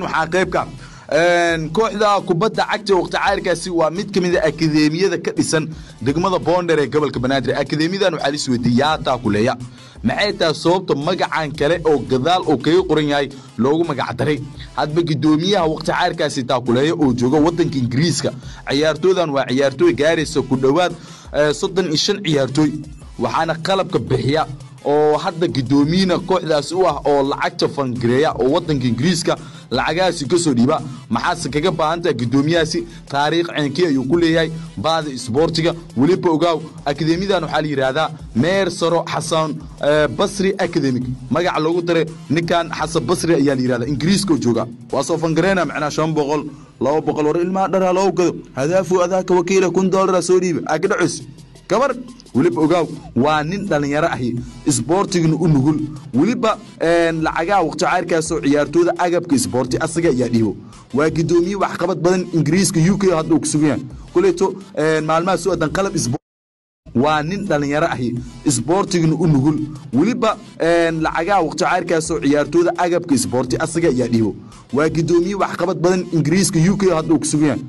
waxaa qaybka kooxda kubadda cagta waqti caarkaasi waa mid kamid ah akademiyada ka dhisan degmada Boonder ee gobolka Banaadir akademiyadan waxaa la isweydiiyaa taa kuleeya maxay tahay sababta magacan kale oo gadaal oo kaga qoran yahay loogu magac daray hadba gudoomiyaha waqti caarkaasi taa kuleeya oo jooga wadanka Ingiriiska ciyaartooydan waa ciyaartooy gaaraysa ku dhawaad 35 ciyaartooy waxaana qalabka bixiya oo hadda gudoomiyina kooxdaas u ah oo lacagta fangareeya oo wadanka Ingiriiska lacagaasi ka soo dhiiba maxaa kaga baahanta gudoomiyaasi taariikh ceenkii ayuu ku leeyahay baad isboortiga waliba ogaaw akademiyadan waxa la yiraahdaa Meer Saro Xasan Basri Academic magac loogu daray ninkan Xasan Basri ayaa la yiraahdaa Ingiriiska jooga waa soo fangareena macna 500 200 war ilma dhara loo gado hadaafu adaaka wakiila $1 soo dhiiba akadacus kabar waliba ogaaw waa nin dhalinyaro ah isboortiguna u nugul waliba lacaga waqti caarkaas oo ciyaartooyda agabka isboorti asaga ayaa dhiibo waa gudoomiye wax qabad badan Ingiriiska UK hadda ku sugan kuleeto maalmaha soo adan qalab waa nin dhalinyaro ah isboortiguna u nugul waliba lacaga waqti caarkaas oo ciyaartooyda agabka isboorti asaga ayaa dhiibo waa gudoomiye wax qabad badan Ingiriiska UK hadda ku sugan